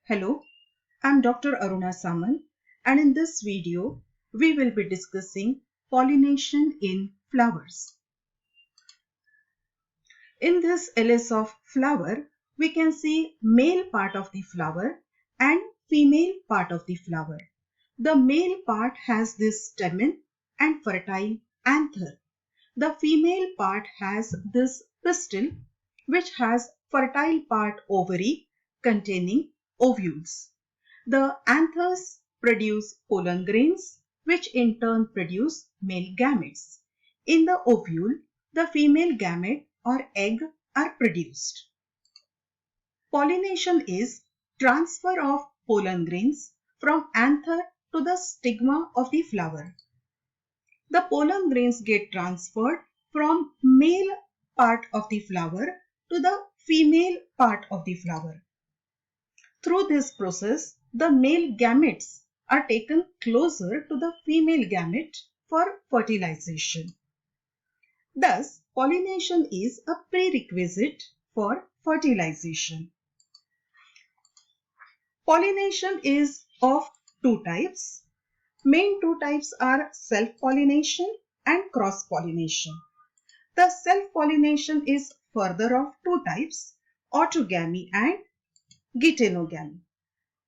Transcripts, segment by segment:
Hello, I'm Dr. Aruna Saman, and in this video, we will be discussing pollination in flowers. In this LS of flower, we can see male part of the flower and female part of the flower. The male part has this stamen and fertile anther. The female part has this pistil, which has fertile part ovary containing ovules. The anthers produce pollen grains, which in turn produce male gametes. In the ovule, the female gamete or egg are produced. Pollination is transfer of pollen grains from anther to the stigma of the flower. The pollen grains get transferred from male part of the flower to the female part of the flower. Through this process, the male gametes are taken closer to the female gamete for fertilization. Thus, pollination is a prerequisite for fertilization. Pollination is of two types. Main two types are self-pollination and cross-pollination. The self-pollination is further of two types, autogamy and geitonogamy.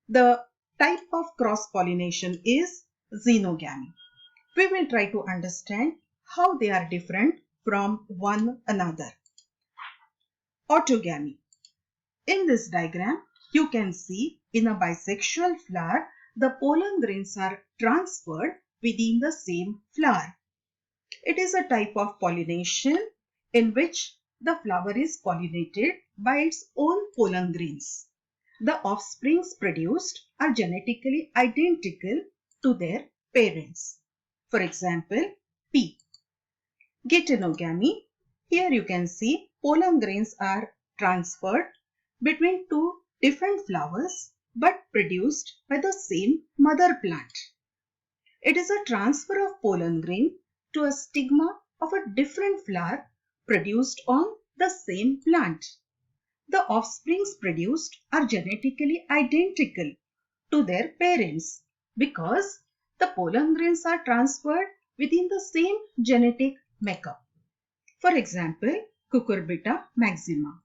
The type of cross-pollination is xenogamy. We will try to understand how they are different from one another. Autogamy. In this diagram, you can see in a bisexual flower, the pollen grains are transferred within the same flower. It is a type of pollination in which the flower is pollinated by its own pollen grains. The offsprings produced are genetically identical to their parents. For example, pea. Geitonogamy. Here you can see pollen grains are transferred between two different flowers but produced by the same mother plant. It is a transfer of pollen grain to a stigma of a different flower produced on the same plant. The offsprings produced are genetically identical to their parents because the pollen grains are transferred within the same genetic makeup. For example, Cucurbita maxima.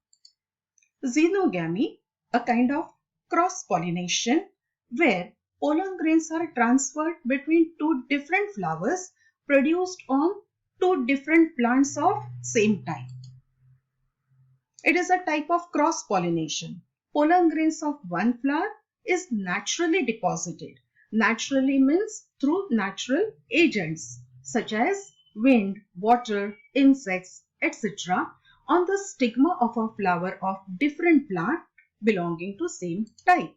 Xenogamy, a kind of cross-pollination where pollen grains are transferred between two different flowers produced on two different plants of same type. It is a type of cross-pollination. Pollen grains of one flower is naturally deposited. Naturally means through natural agents such as wind, water, insects, etc. on the stigma of a flower of different plant belonging to same type.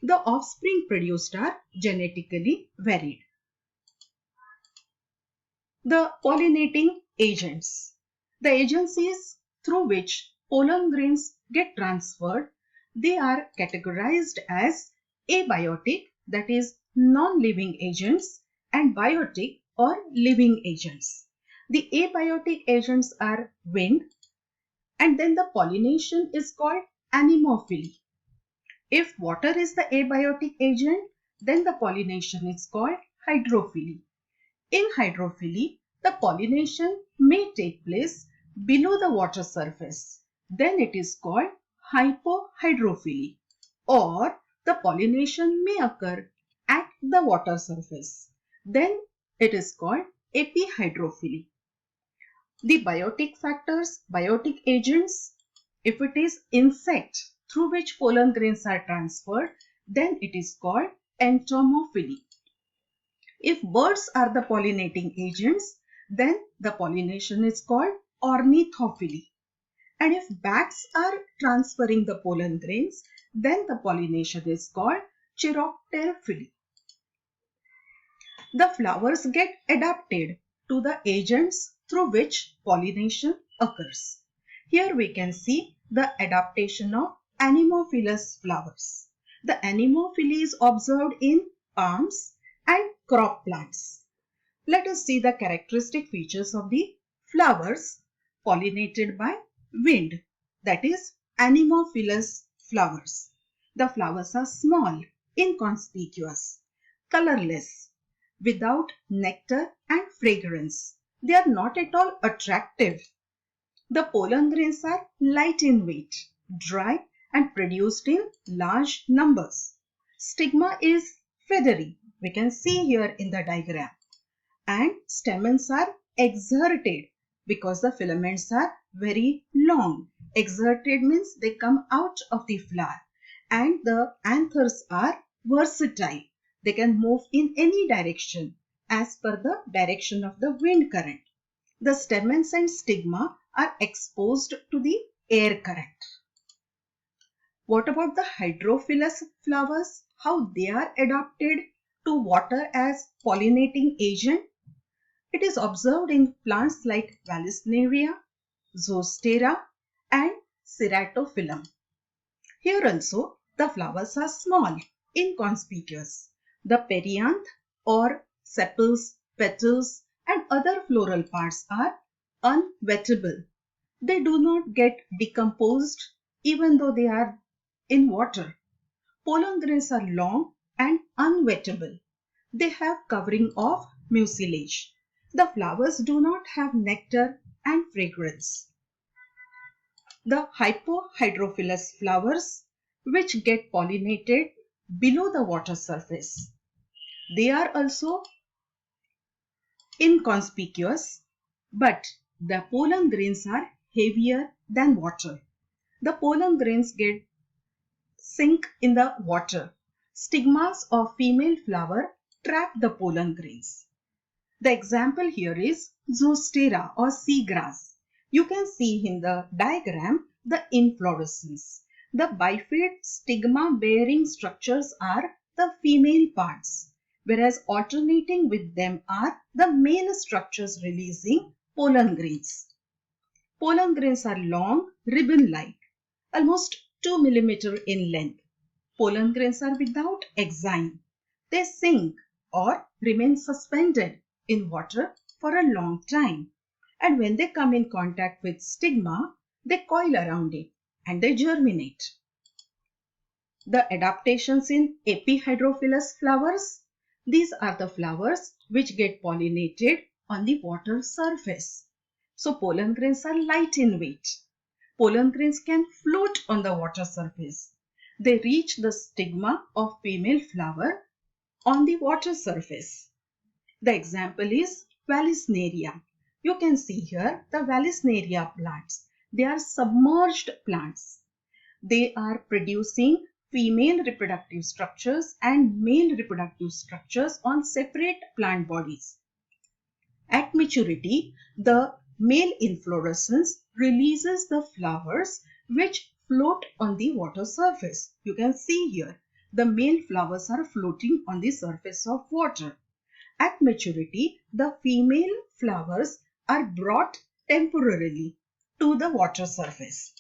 The offspring produced are genetically varied. The pollinating agents. The agencies through which pollen grains get transferred, they are categorized as abiotic, that is non-living agents, and biotic or living agents. The abiotic agents are wind, and then the pollination is called anemophily. If water is the abiotic agent, then the pollination is called hydrophily. In hydrophily, the pollination may take place below the water surface. Then it is called hypohydrophily. Or the pollination may occur at the water surface. Then it is called epihydrophily. The biotic factors, biotic agents, if it is insect through which pollen grains are transferred, then it is called entomophily. If birds are the pollinating agents, then the pollination is called ornithophily. And if bats are transferring the pollen grains, then the pollination is called chiropterophily. The flowers get adapted to the agents through which pollination occurs. Here we can see the adaptation of anemophilous flowers. The anemophily is observed in palms and crop plants. Let us see the characteristic features of the flowers pollinated by wind, that is anemophilous flowers. The flowers are small, inconspicuous, colorless, without nectar and fragrance. They are not at all attractive. The pollen grains are light in weight, dry, and produced in large numbers. Stigma is feathery. We can see here in the diagram. And stamens are exerted because the filaments are very long. Exerted means they come out of the flower. And the anthers are versatile. They can move in any direction as per the direction of the wind current. The stamens and stigma are exposed to the air current. What about the hydrophilous flowers? How they are adapted to water as pollinating agent? It is observed in plants like Vallisneria, Zostera, and Ceratophyllum. Here also, the flowers are small, inconspicuous. The perianth or sepals, petals, and other floral parts are unwettable. They do not get decomposed even though they are in water. Pollen grains are long and unwettable. They have covering of mucilage. The flowers do not have nectar and fragrance. The hypohydrophilous flowers, which get pollinated below the water surface. They are also inconspicuous, but the pollen grains are heavier than water. The pollen grains get sink in the water. Stigmas of female flower trap the pollen grains. The example here is Zostera or seagrass. You can see in the diagram the inflorescence. The bifid stigma bearing structures are the female parts, whereas alternating with them are the male structures releasing pollen grains. Pollen grains are long, ribbon-like, almost 2 mm in length. Pollen grains are without exine. They sink or remain suspended in water for a long time. And when they come in contact with stigma, they coil around it and they germinate. The adaptations in epihydrophilous flowers. These are the flowers which get pollinated on the water surface. So pollen grains are light in weight. Pollen grains can float on the water surface. They reach the stigma of female flower on the water surface. The example is Vallisneria. You can see here the Vallisneria plants. They are submerged plants. They are producing female reproductive structures and male reproductive structures on separate plant bodies. At maturity, the male inflorescence releases the flowers which float on the water surface. You can see here the male flowers are floating on the surface of water. At maturity, the female flowers are brought temporarily to the water surface.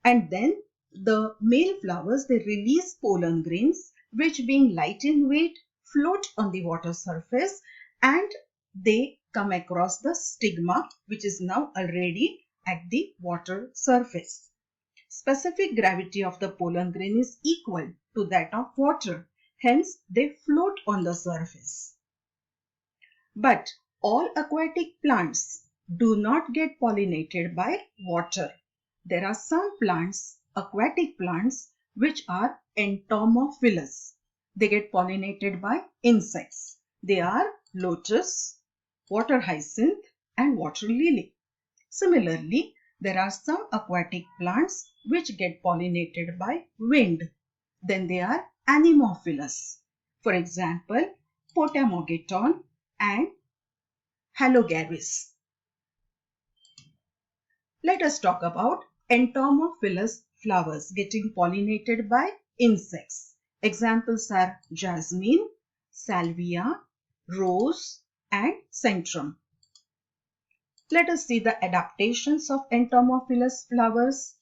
And then the male flowers, they release pollen grains which, being light in weight, float on the water surface and they come across the stigma which is now already at the water surface. Specific gravity of the pollen grain is equal to that of water. Hence, they float on the surface. But all aquatic plants do not get pollinated by water. There are some plants, aquatic plants, which are entomophilous. They get pollinated by insects. They are lotus, water hyacinth, and water lily. Similarly, there are some aquatic plants which get pollinated by wind. Then they are anemophilous. For example, Potamogeton and Halogaris. Let us talk about entomophilous flowers getting pollinated by insects. Examples are jasmine, salvia, rose, and centrum. Let us see the adaptations of entomophilous flowers.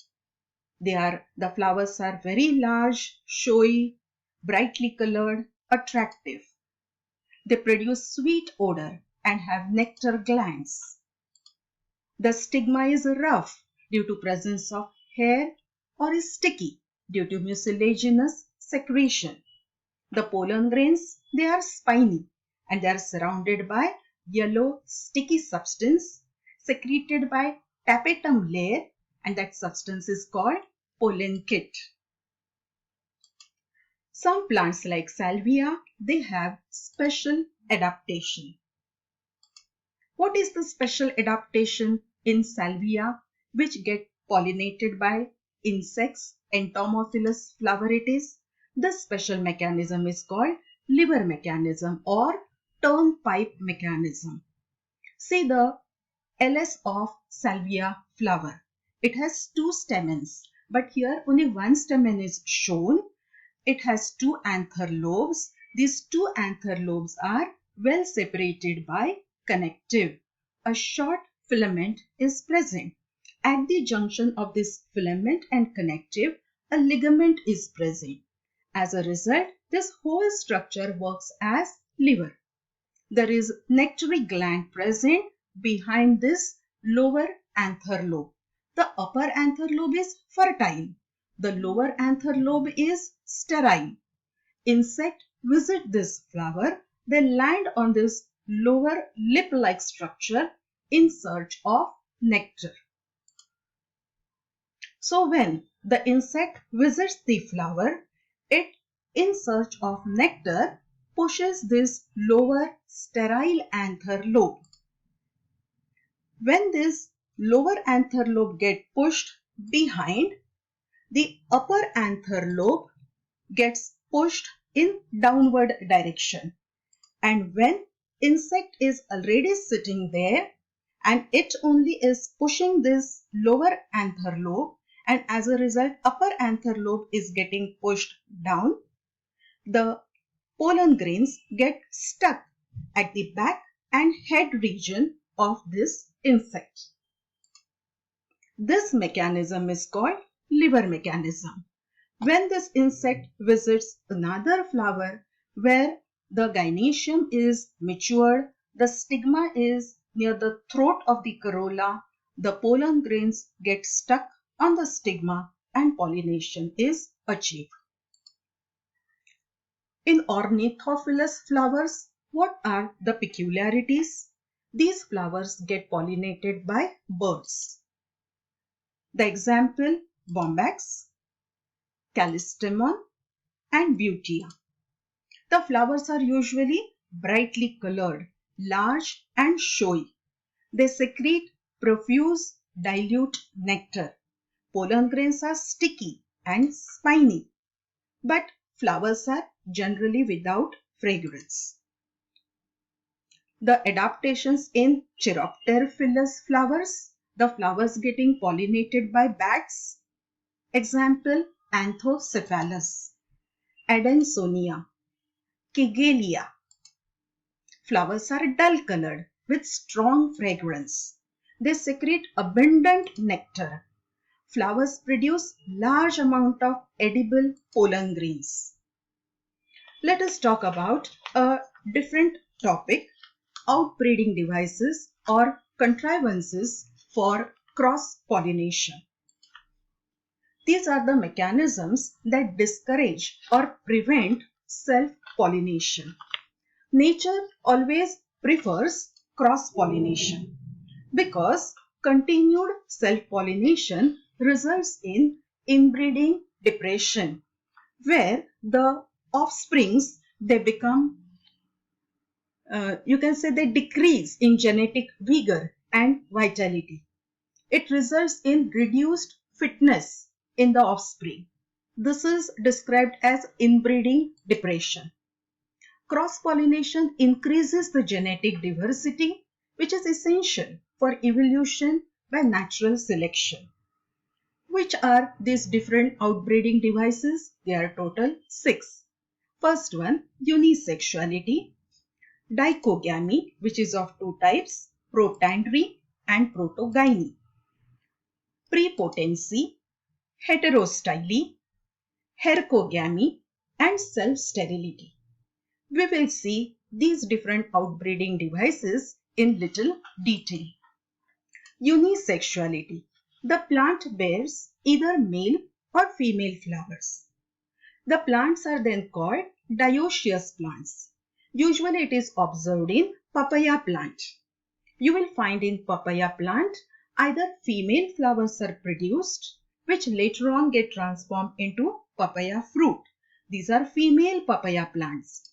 The flowers are very large, showy, brightly colored, attractive. They produce sweet odor and have nectar glands. The stigma is rough due to presence of hair or is sticky due to mucilaginous secretion. The pollen grains, they are spiny and they are surrounded by yellow sticky substance secreted by tapetum layer, and that substance is called pollen kit. Some plants like salvia, they have special adaptation. What is the special adaptation in salvia which get pollinated by insects, Entomophilus floweritis? This special mechanism is called liver mechanism or turnpike mechanism. See the LS of salvia flower. It has two stamens, but here only one stamen is shown. It has two anther lobes. These two anther lobes are well separated by connective. A short filament is present. At the junction of this filament and connective, a ligament is present. As a result, this whole structure works as liver. There is nectary gland present behind this lower anther lobe. The upper anther lobe is fertile. The lower anther lobe is sterile. Insect visit this flower. They land on this lower lip-like structure in search of nectar. So when the insect visits the flower, it in search of nectar pushes this lower sterile anther lobe. When this lower anther lobe gets pushed behind, the upper anther lobe gets pushed in downward direction. And when insect is already sitting there and it only is pushing this lower anther lobe, and as a result upper anther lobe is getting pushed down, the pollen grains get stuck at the back and head region of this insect. This mechanism is called liver mechanism. When this insect visits another flower where the gynoecium is matured, the stigma is near the throat of the corolla, the pollen grains get stuck on the stigma and pollination is achieved. In ornithophilus flowers, what are the peculiarities? These flowers get pollinated by birds. The example, bombax, callistemon and butea. The flowers are usually brightly colored, large and showy. They secrete profuse dilute nectar. Pollen grains are sticky and spiny, but flowers are generally without fragrance. The adaptations in Chiropterophilus flowers, the flowers getting pollinated by bats. Example, Anthocephalus, Adansonia, Kigelia. Flowers are dull colored with strong fragrance. They secrete abundant nectar. Flowers produce large amount of edible pollen grains. Let us talk about a different topic, outbreeding devices or contrivances for cross-pollination. These are the mechanisms that discourage or prevent self-pollination. Nature always prefers cross-pollination because continued self-pollination results in inbreeding depression, where the offsprings, they become, you can say they decrease in genetic vigor and vitality. It results in reduced fitness in the offspring. This is described as inbreeding depression. Cross-pollination increases the genetic diversity, which is essential for evolution by natural selection. Which are these different outbreeding devices? There are total 6. First one, unisexuality, dichogamy, which is of 2 types, protandry and protogyny, prepotency, heterostyly, hercogamy, and self-sterility. We will see these different outbreeding devices in little detail. Unisexuality. The plant bears either male or female flowers. The plants are then called dioecious plants. Usually it is observed in papaya plant. You will find in papaya plant either female flowers are produced which later on get transformed into papaya fruit. These are female papaya plants,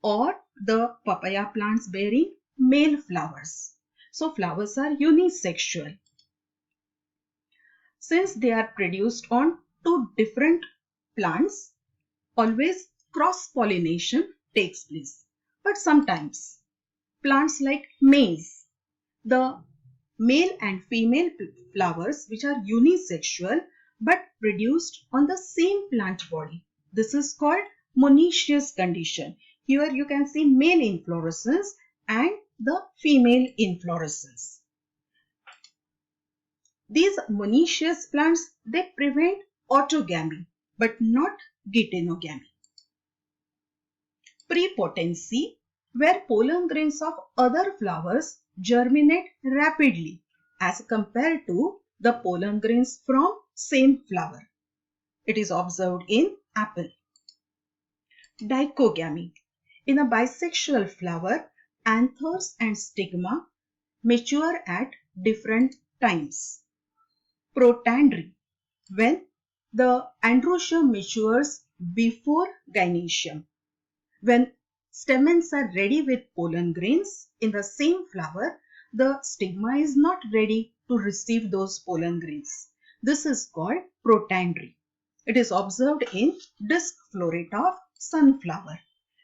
or the papaya plants bearing male flowers. So flowers are unisexual. Since they are produced on two different plants, always cross-pollination takes place. But sometimes plants like maize, the male and female flowers which are unisexual but produced on the same plant body. This is called monoecious condition. Here you can see male inflorescence and the female inflorescence. These monoecious plants, they prevent autogamy but not geitonogamy. Prepotency, where pollen grains of other flowers germinate rapidly as compared to the pollen grains from same flower. It is observed in apple. Dichogamy. In a bisexual flower, anthers and stigma mature at different times. Protandry, when the androecium matures before gynoecium. When stamens are ready with pollen grains in the same flower, the stigma is not ready to receive those pollen grains. This is called protandry. It is observed in disc floret of sunflower.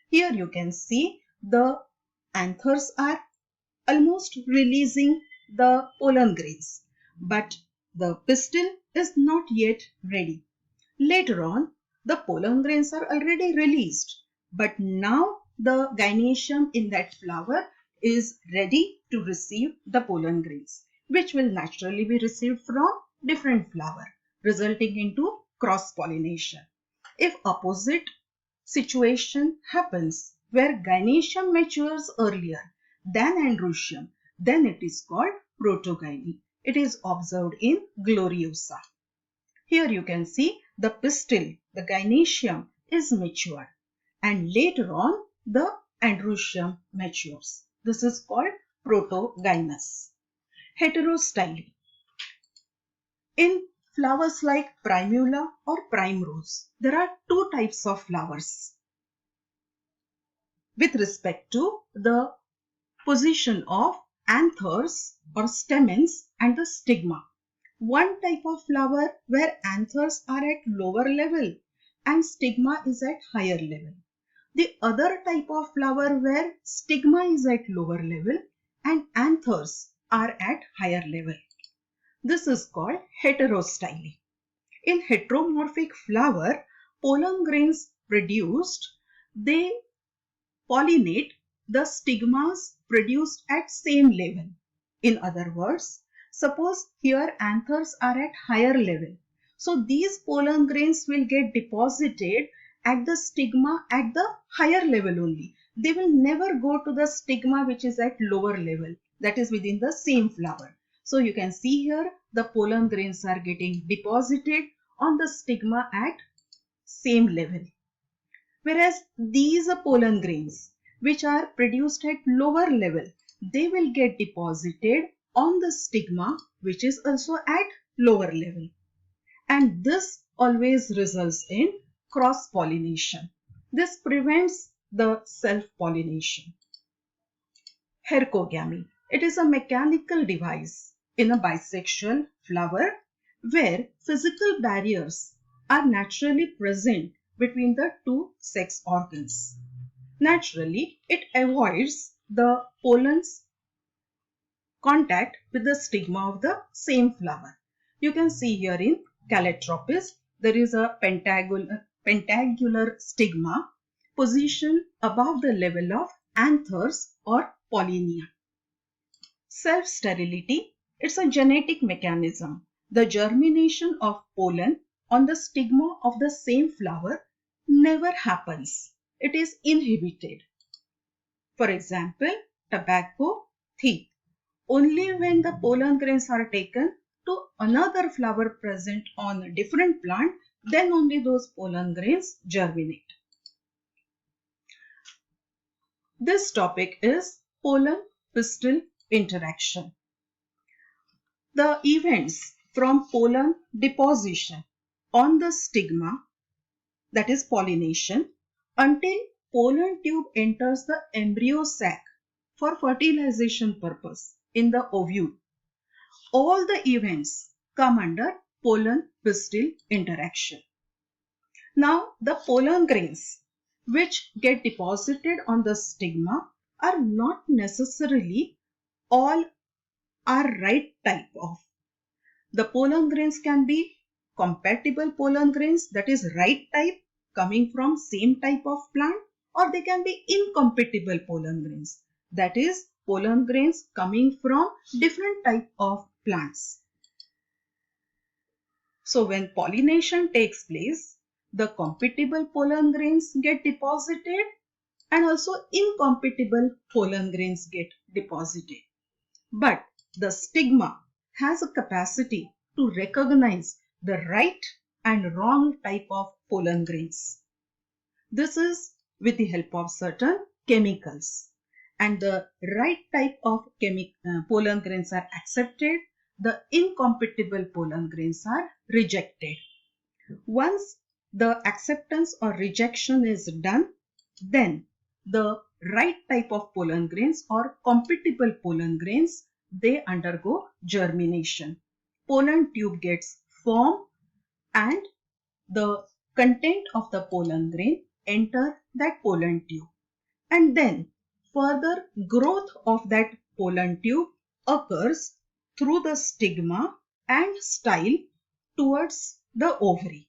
Here you can see the anthers are almost releasing the pollen grains, but the pistil is not yet ready. Later on, the pollen grains are already released, but now the gynoecium in that flower is ready to receive the pollen grains, which will naturally be received from different flower, resulting into cross-pollination. If opposite situation happens where gynoecium matures earlier than androecium, then it is called protogyny. It is observed in gloriosa. Here you can see the pistil, the gynoecium is mature, and later on the androecium matures. This is called protogynous. Heterostyly. In flowers like primula or primrose, there are two types of flowers with respect to the position of anthers or stamens and the stigma. One type of flower where anthers are at lower level and stigma is at higher level. The other type of flower where stigma is at lower level and anthers are at higher level. This is called heterostyly. In heteromorphic flower, pollen grains produced, they pollinate the stigmas produced at same level. In other words, suppose here anthers are at higher level. So these pollen grains will get deposited at the stigma at the higher level only. They will never go to the stigma which is at lower level, that is within the same flower. So you can see here the pollen grains are getting deposited on the stigma at same level. Whereas these pollen grains which are produced at lower level, they will get deposited on the stigma which is also at lower level. And this always results in cross-pollination. This prevents the self-pollination. Hercogamy. It is a mechanical device in a bisexual flower where physical barriers are naturally present between the two sex organs. Naturally, it avoids the pollen's contact with the stigma of the same flower. You can see here in Calotropis, there is a pentagular stigma positioned above the level of anthers or pollinia. Self-sterility, it's a genetic mechanism. The germination of pollen on the stigma of the same flower never happens. It is inhibited. For example, tobacco thief. Only when the pollen grains are taken to another flower present on a different plant, then only those pollen grains germinate. This topic is pollen-pistil interaction. The events from pollen deposition on the stigma, that is pollination, until pollen tube enters the embryo sac for fertilization purpose in the ovule. All the events come under pollen-pistil interaction. Now, the pollen grains which get deposited on the stigma are not necessarily all are right type of. The pollen grains can be compatible pollen grains, that is right type coming from same type of plant, or they can be incompatible pollen grains, that is pollen grains coming from different type of plants. So when pollination takes place, the compatible pollen grains get deposited and also incompatible pollen grains get deposited. But the stigma has a capacity to recognize the right and wrong type of pollen grains. This is with the help of certain chemicals, and the right type of pollen grains are accepted, the incompatible pollen grains are rejected. Once the acceptance or rejection is done, then the right type of pollen grains or compatible pollen grains, they undergo germination. Pollen tube gets formed and the content of the pollen grain enter that pollen tube, and then further growth of that pollen tube occurs through the stigma and style towards the ovary.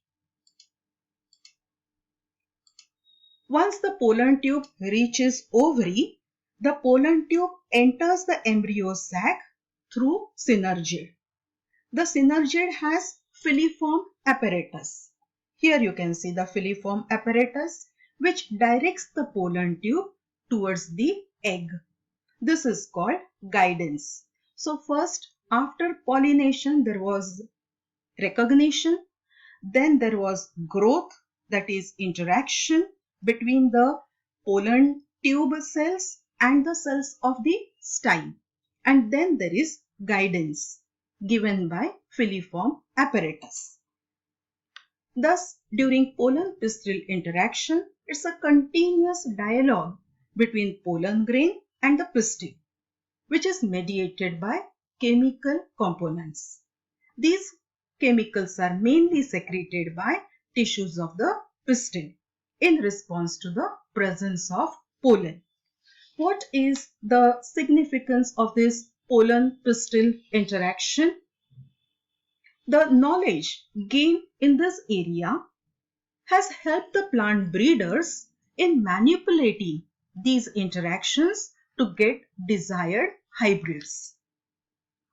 Once the pollen tube reaches ovary, the pollen tube enters the embryo sac through synergid. The synergid has filiform apparatus. Here you can see the filiform apparatus which directs the pollen tube towards the egg. This is called guidance. So first, after pollination, there was recognition, then there was growth, that is interaction between the pollen tube cells and the cells of the style, and then there is guidance given by filiform apparatus. Thus, during pollen-pistil interaction, it's a continuous dialogue between pollen grain and the pistil, which is mediated by chemical components. These chemicals are mainly secreted by tissues of the pistil in response to the presence of pollen. What is the significance of this pollen-pistil interaction? The knowledge gained in this area has helped the plant breeders in manipulating these interactions to get desired hybrids.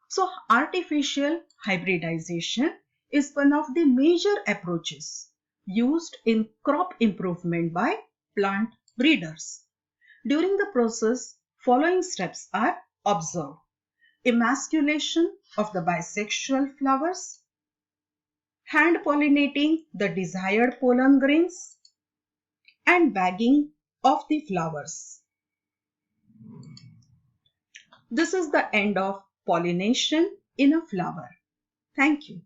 So, artificial hybridization is one of the major approaches used in crop improvement by plant breeders. During the process, following steps are observed: emasculation of the bisexual flowers, hand pollinating the desired pollen grains, and bagging of the flowers. This is the end of pollination in a flower. Thank you.